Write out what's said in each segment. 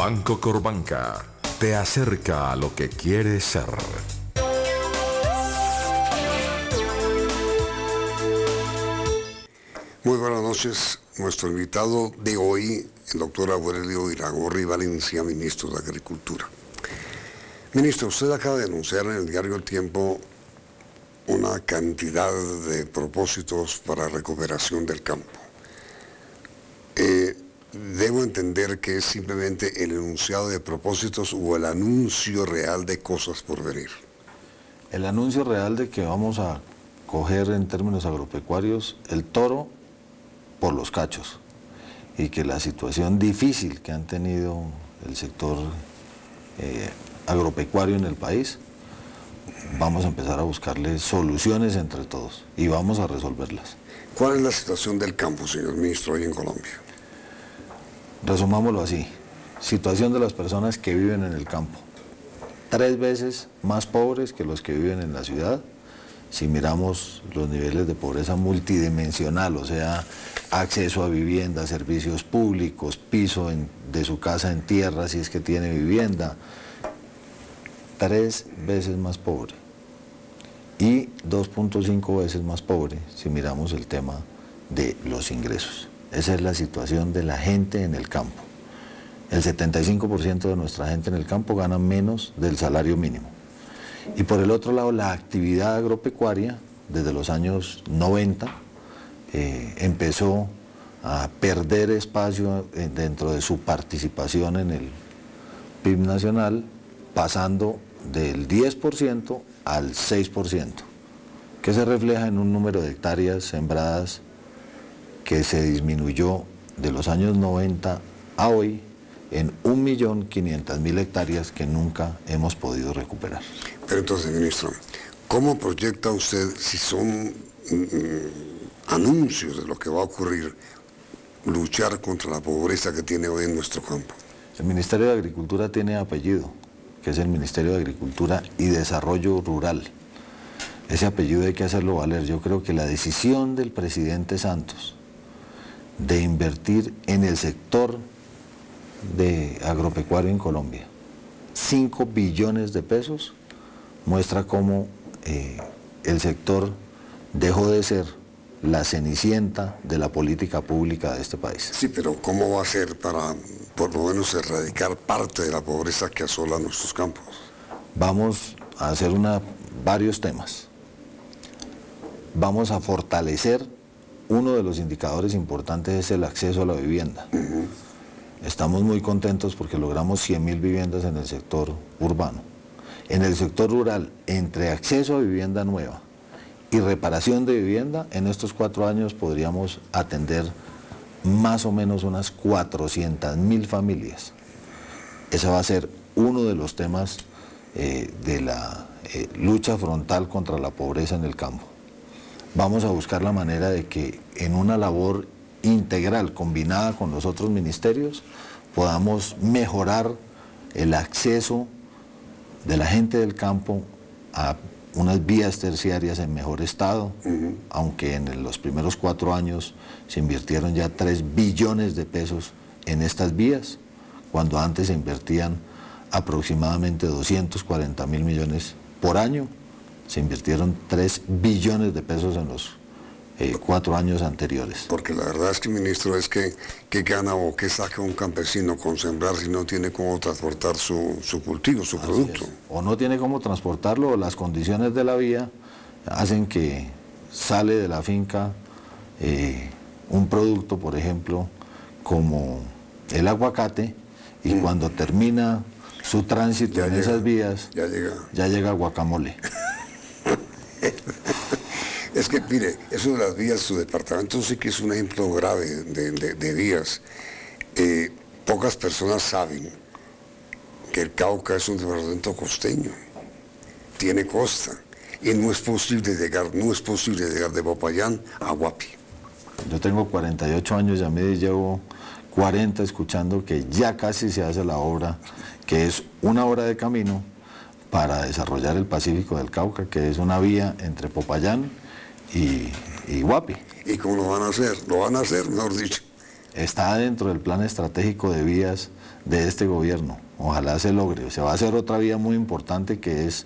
Banco Corbanca te acerca a lo que quieres ser. Muy buenas noches. Nuestro invitado de hoy, el doctor Aurelio Iragorri Valencia, ministro de Agricultura. Ministro, usted acaba de anunciar en el diario El Tiempo una cantidad de propósitos para recuperación del campo. Debo entender que es simplemente el enunciado de propósitos o el anuncio real de cosas por venir. El anuncio real de que vamos a coger en términos agropecuarios el toro por los cachos y que la situación difícil que han tenido el sector agropecuario en el país, vamos a empezar a buscarle soluciones entre todos y vamos a resolverlas. ¿Cuál es la situación del campo, señor ministro, hoy en Colombia? Resumámoslo así: situación de las personas que viven en el campo, 3 veces más pobres que los que viven en la ciudad. Si miramos los niveles de pobreza multidimensional, o sea, acceso a vivienda, servicios públicos, piso de su casa en tierra si es que tiene vivienda, 3 veces más pobre y 2.5 veces más pobre si miramos el tema de los ingresos. Esa es la situación de la gente en el campo. El 75% de nuestra gente en el campo gana menos del salario mínimo. Y por el otro lado, la actividad agropecuaria, desde los años 90, empezó a perder espacio dentro de su participación en el PIB nacional, pasando del 10% al 6%, que se refleja en un número de hectáreas sembradas que se disminuyó de los años 90 a hoy en 1.500.000 hectáreas que nunca hemos podido recuperar. Pero entonces, ministro, ¿cómo proyecta usted, si son anuncios de lo que va a ocurrir, luchar contra la pobreza que tiene hoy en nuestro campo? El Ministerio de Agricultura tiene apellido, que es el Ministerio de Agricultura y Desarrollo Rural. Ese apellido hay que hacerlo valer. Yo creo que la decisión del presidente Santos de invertir en el sector de agropecuario en Colombia 5 billones de pesos muestra cómo el sector dejó de ser la cenicienta de la política pública de este país. Sí, pero ¿cómo va a ser para por lo menos erradicar parte de la pobreza que asola nuestros campos? Vamos a hacer varios temas. Vamos a fortalecer. Uno de los indicadores importantes es el acceso a la vivienda. Estamos muy contentos porque logramos 100.000 viviendas en el sector urbano. En el sector rural, entre acceso a vivienda nueva y reparación de vivienda, en estos 4 años podríamos atender más o menos unas 400.000 familias. Ese va a ser uno de los temas de la lucha frontal contra la pobreza en el campo. Vamos a buscar la manera de que en una labor integral, combinada con los otros ministerios, podamos mejorar el acceso de la gente del campo a unas vías terciarias en mejor estado, aunque en los primeros 4 años se invirtieron ya 3 billones de pesos en estas vías, cuando antes se invertían aproximadamente 240.000 millones por año. Se invirtieron 3 billones de pesos en los 4 años anteriores. Porque la verdad es que, ministro, es que ¿qué gana o qué saca un campesino con sembrar si no tiene cómo transportar su cultivo, su producto? O no tiene cómo transportarlo, o las condiciones de la vía hacen que sale de la finca un producto, por ejemplo, como el aguacate, y cuando termina su tránsito en esas vías, ya llega guacamole. Es que, mire, eso de las vías, su departamento sí que es un ejemplo grave de vías. Pocas personas saben que el Cauca es un departamento costeño, tiene costa, y no es posible llegar de Popayán a Guapi. Yo tengo 48 años, ya me llevo 40 escuchando que ya casi se hace la obra, que es 1 hora de camino para desarrollar el Pacífico del Cauca, que es una vía entre Popayán y Guapi. ¿Y cómo lo van a hacer? Lo van a hacer, mejor dicho. Está dentro del plan estratégico de vías de este gobierno. Ojalá se logre. Se va a hacer otra vía muy importante que es,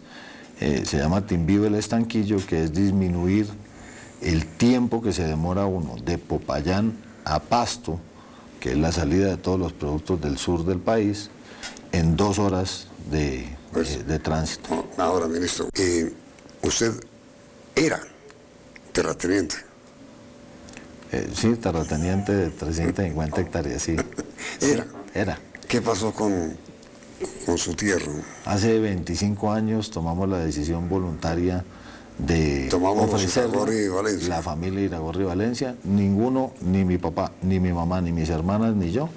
se llama Timbío el Estanquillo, que es disminuir el tiempo que se demora uno de Popayán a Pasto, que es la salida de todos los productos del sur del país, en 2 horas de tránsito. Ahora, ministro, usted era terrateniente. Sí, terrateniente de 350 hectáreas, sí. Era. ¿Qué pasó con su tierra? Hace 25 años tomamos la decisión voluntaria de ofrecer la familia Iragorri Valencia. Ninguno, ni mi papá, ni mi mamá, ni mis hermanas, ni yo,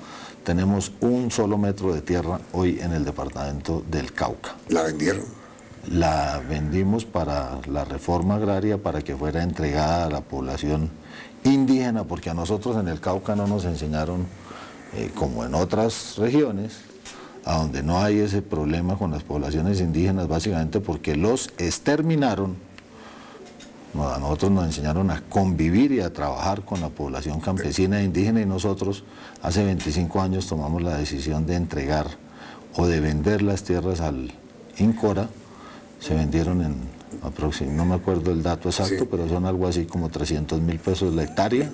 tenemos un solo metro de tierra hoy en el departamento del Cauca. ¿La vendieron? La vendimos para la reforma agraria, para que fuera entregada a la población indígena, porque a nosotros en el Cauca no nos enseñaron, como en otras regiones, a donde no hay ese problema con las poblaciones indígenas, básicamente porque los exterminaron. A nosotros nos enseñaron a convivir y a trabajar con la población campesina e indígena, y nosotros hace 25 años tomamos la decisión de entregar o de vender las tierras al INCORA. Se vendieron en aproximadamente, no me acuerdo el dato exacto, sí, pero son algo así como 300.000 pesos la hectárea.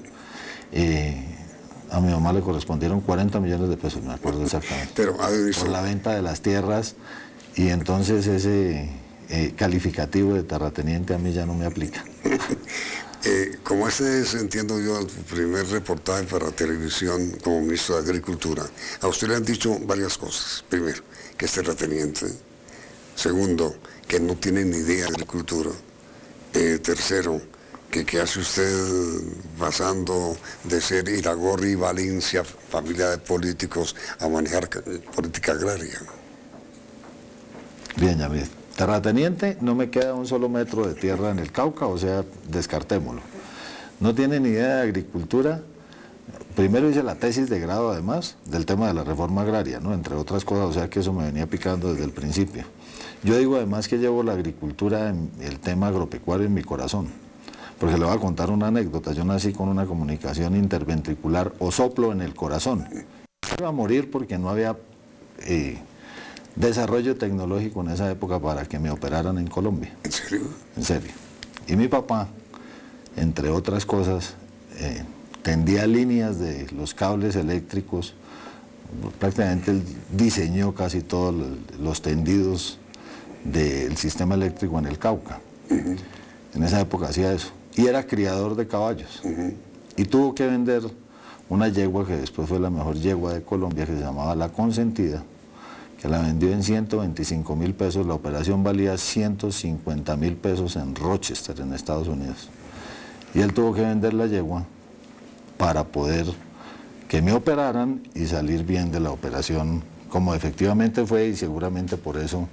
A mi mamá le correspondieron 40 millones de pesos, me acuerdo exactamente, pero, por la venta de las tierras, y entonces ese calificativo de terrateniente a mí ya no me aplica. Como este es, entiendo yo, el primer reportaje para televisión como ministro de Agricultura, a usted le han dicho varias cosas. Primero, que es terrateniente. Segundo, que no tiene ni idea de agricultura. Tercero, que qué hace usted pasando de ser Iragorri Valencia, familia de políticos, a manejar política agraria. Bien, Yamid. Terrateniente, no me queda un solo metro de tierra en el Cauca, o sea, descartémoslo. No tiene ni idea de agricultura. Primero hice la tesis de grado, además, del tema de la reforma agraria, ¿no? Entre otras cosas, o sea que eso me venía picando desde el principio. Yo digo además que llevo la agricultura, el tema agropecuario en mi corazón, porque le voy a contar una anécdota. Yo nací con una comunicación interventricular o soplo en el corazón. Iba a morir porque no había desarrollo tecnológico en esa época para que me operaran en Colombia. ¿En serio? En serio. Y mi papá, entre otras cosas, tendía líneas de los cables eléctricos. Prácticamente él diseñó casi todos los tendidos del sistema eléctrico en el Cauca. En esa época hacía eso. Y era criador de caballos. Y tuvo que vender una yegua que después fue la mejor yegua de Colombia, que se llamaba La Consentida, que la vendió en 125.000 pesos. La operación valía 150.000 pesos en Rochester, en Estados Unidos. Y él tuvo que vender la yegua para poder que me operaran y salir bien de la operación, como efectivamente fue, y seguramente por eso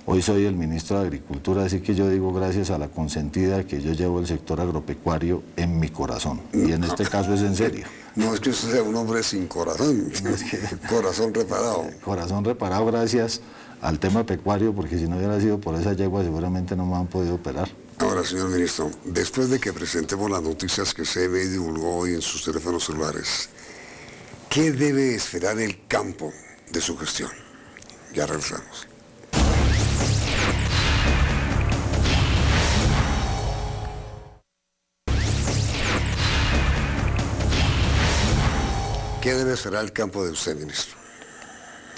hoy soy el ministro de Agricultura. Así que yo digo, gracias a La Consentida, que yo llevo el sector agropecuario en mi corazón, y en este caso es en serio. No es que usted sea un hombre sin corazón, no es que... corazón reparado. Corazón reparado gracias al tema pecuario, porque si no hubiera sido por esa yegua seguramente no me han podido operar. Ahora, señor ministro, después de que presentemos las noticias que se ve y divulgó hoy en sus teléfonos celulares, ¿qué debe esperar el campo de su gestión? Ya regresamos. ¿Qué debe esperar el campo de usted, ministro?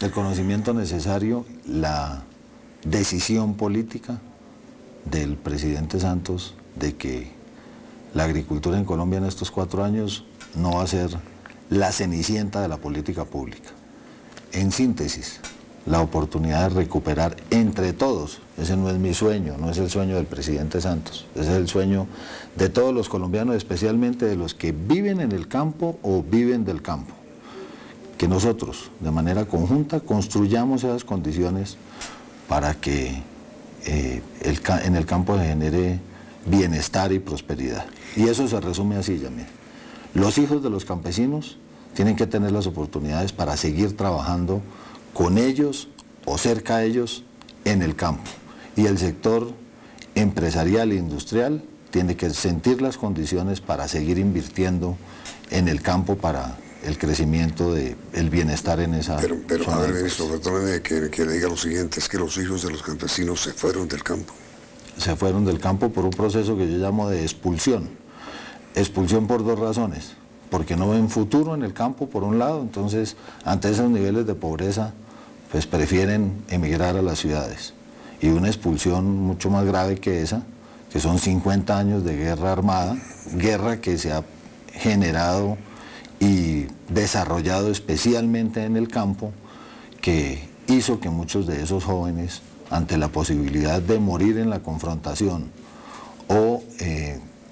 El conocimiento necesario, la decisión política del presidente Santos de que la agricultura en Colombia en estos 4 años no va a ser la cenicienta de la política pública. En síntesis, la oportunidad de recuperar entre todos, ese no es mi sueño, no es el sueño del presidente Santos, ese es el sueño de todos los colombianos, especialmente de los que viven en el campo o viven del campo. Que nosotros, de manera conjunta, construyamos esas condiciones para que en el campo se genere bienestar y prosperidad. Y eso se resume así, Yamil. Los hijos de los campesinos tienen que tener las oportunidades para seguir trabajando con ellos o cerca de ellos en el campo. Y el sector empresarial e industrial tiene que sentir las condiciones para seguir invirtiendo en el campo para el crecimiento del bienestar en esa Pero zona a ver, del ministro, país. perdóneme que le diga lo siguiente, es que los hijos de los campesinos se fueron del campo. Se fueron del campo por un proceso que yo llamo de expulsión. Expulsión por dos razones, porque no ven futuro en el campo por un lado, entonces ante esos niveles de pobreza pues prefieren emigrar a las ciudades. Y una expulsión mucho más grave que esa, que son 50 años de guerra armada, guerra que se ha generado y desarrollado especialmente en el campo, que hizo que muchos de esos jóvenes, ante la posibilidad de morir en la confrontación o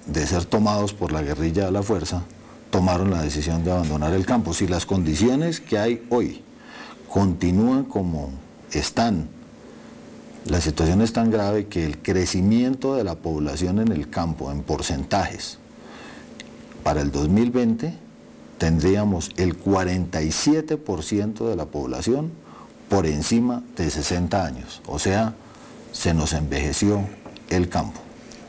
de ser tomados por la guerrilla a la fuerza, tomaron la decisión de abandonar el campo. Si las condiciones que hay hoy continúan como están, la situación es tan grave que el crecimiento de la población en el campo en porcentajes para el 2020 tendríamos el 47% de la población por encima de 60 años, o sea, se nos envejeció el campo.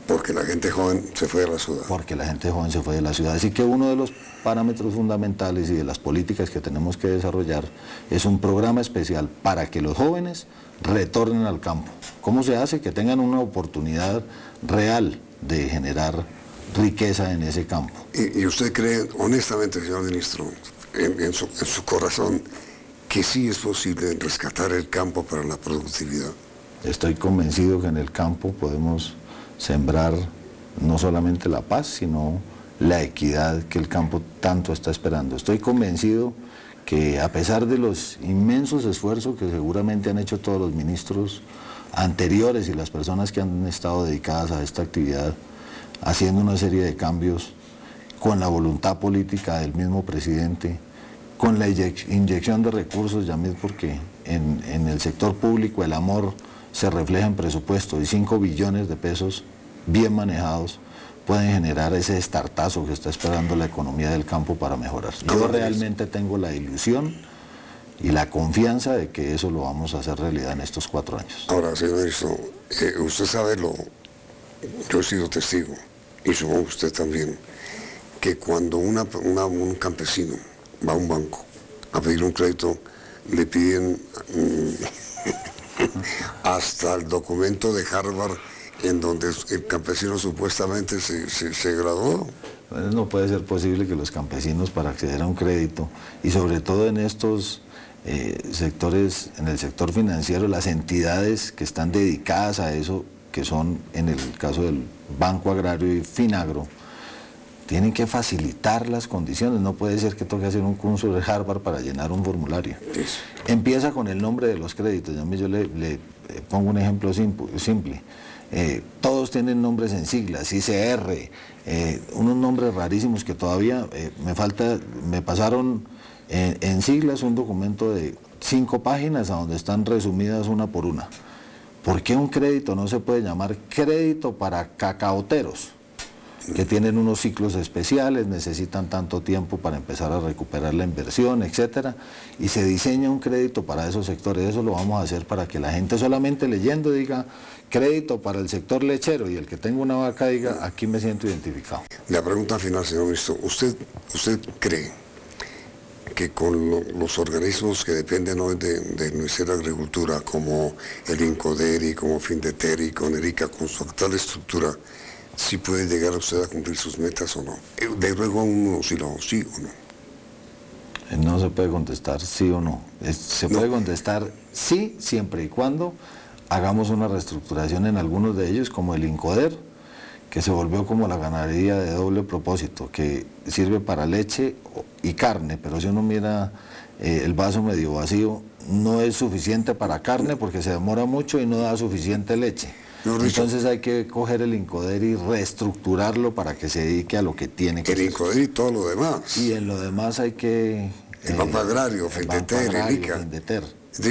Porque la gente joven se fue de la ciudad. Porque la gente joven se fue de la ciudad. Así que uno de los parámetros fundamentales y de las políticas que tenemos que desarrollar es un programa especial para que los jóvenes retornen al campo. ¿Cómo se hace? Que tengan una oportunidad real de generar riqueza en ese campo. ¿Y usted cree, honestamente, señor ministro, en su corazón, que sí es posible rescatar el campo para la productividad? Estoy convencido que en el campo podemos sembrar no solamente la paz, sino la equidad que el campo tanto está esperando. Estoy convencido que a pesar de los inmensos esfuerzos que seguramente han hecho todos los ministros anteriores y las personas que han estado dedicadas a esta actividad, haciendo una serie de cambios, con la voluntad política del mismo presidente, con la inyección de recursos, Yamid, porque en el sector público el amor se refleja en presupuesto y 5 billones de pesos bien manejados pueden generar ese estartazo que está esperando la economía del campo para mejorar. Yo realmente tengo la ilusión y la confianza de que eso lo vamos a hacer realidad en estos 4 años. Ahora, señor ministro, usted sabe yo he sido testigo, y supongo usted también, que cuando un campesino va a un banco a pedir un crédito, le piden hasta el documento de Harvard en donde el campesino supuestamente se graduó. Bueno, no puede ser posible que los campesinos, para acceder a un crédito, y sobre todo en estos sectores, en el sector financiero, las entidades que están dedicadas a eso, que son en el caso del Banco Agrario y Finagro, tienen que facilitar las condiciones. No puede ser que toque hacer un curso de Harvard para llenar un formulario. Empieza con el nombre de los créditos. Yo le pongo un ejemplo simple. Todos tienen nombres en siglas, ICR, unos nombres rarísimos que todavía me pasaron en siglas un documento de 5 páginas a donde están resumidas una por una. ¿Por qué un crédito no se puede llamar crédito para cacaoteros? Que tienen unos ciclos especiales, necesitan tanto tiempo para empezar a recuperar la inversión, etcétera, y se diseña un crédito para esos sectores. Eso lo vamos a hacer para que la gente solamente leyendo diga crédito para el sector lechero, y el que tenga una vaca diga aquí me siento identificado. La pregunta final, señor ministro, ¿usted cree que con los organismos que dependen hoy del Ministerio de Agricultura, como el INCODERI, como FINDETERI, con ERICA, con su actual estructura, si puede llegar usted a cumplir sus metas o no? De luego uno, sí o no. No se puede contestar sí o no. Se puede contestar sí, siempre y cuando hagamos una reestructuración en algunos de ellos, como el INCODER, que se volvió como la ganadería de doble propósito, que sirve para leche y carne, pero si uno mira el vaso medio vacío, no es suficiente para carne porque se demora mucho y no da suficiente leche. Entonces hay que coger el INCODER y reestructurarlo para que se dedique a lo que tiene que hacer. El INCODER y todo lo demás. Y en lo demás hay que... El Banco Agrario, FINDETER, ERICA.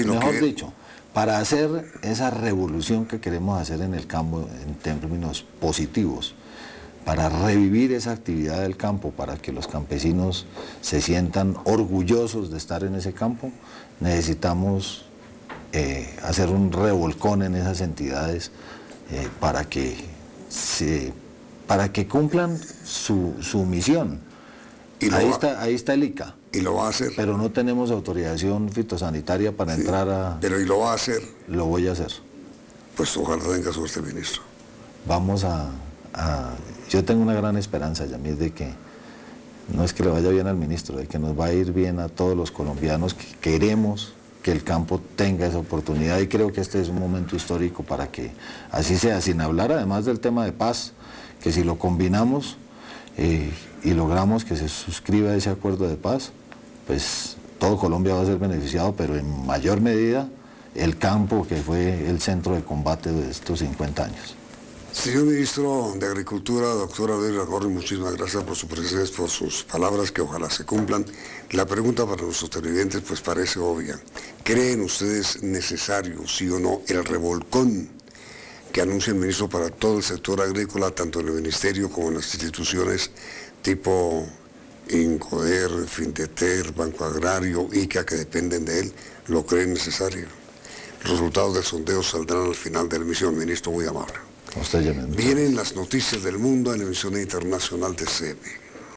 Mejor dicho, para hacer esa revolución que queremos hacer en el campo en términos positivos, para revivir esa actividad del campo, para que los campesinos se sientan orgullosos de estar en ese campo, necesitamos hacer un revolcón en esas entidades para que cumplan su misión. Ahí está el ICA, ¿Y lo va a hacer? Pero no tenemos autorización fitosanitaria para entrar a... Pero ¿y lo va a hacer? Lo voy a hacer. Pues ojalá tenga suerte, ministro. Vamos yo tengo una gran esperanza, Yamil, de que no es que le vaya bien al ministro, de que nos va a ir bien a todos los colombianos que queremos que el campo tenga esa oportunidad, y creo que este es un momento histórico para que así sea, sin hablar además del tema de paz, que si lo combinamos y logramos que se suscriba ese acuerdo de paz, pues todo Colombia va a ser beneficiado, pero en mayor medida el campo, que fue el centro de combate de estos 50 años. Señor Ministro de Agricultura, doctor Abel Iragorri, muchísimas gracias por su presencia, por sus palabras, que ojalá se cumplan. La pregunta para nuestros televidentes pues parece obvia. ¿Creen ustedes necesario, sí o no, el revolcón que anuncia el ministro para todo el sector agrícola, tanto en el ministerio como en las instituciones tipo INCODER, FINDETER, Banco Agrario, ICA, que dependen de él? ¿Lo creen necesario? Los resultados del sondeo saldrán al final de la emisión, ministro, muy amable. Usted, Yamil. Vienen las noticias del mundo en la emisión internacional de CM.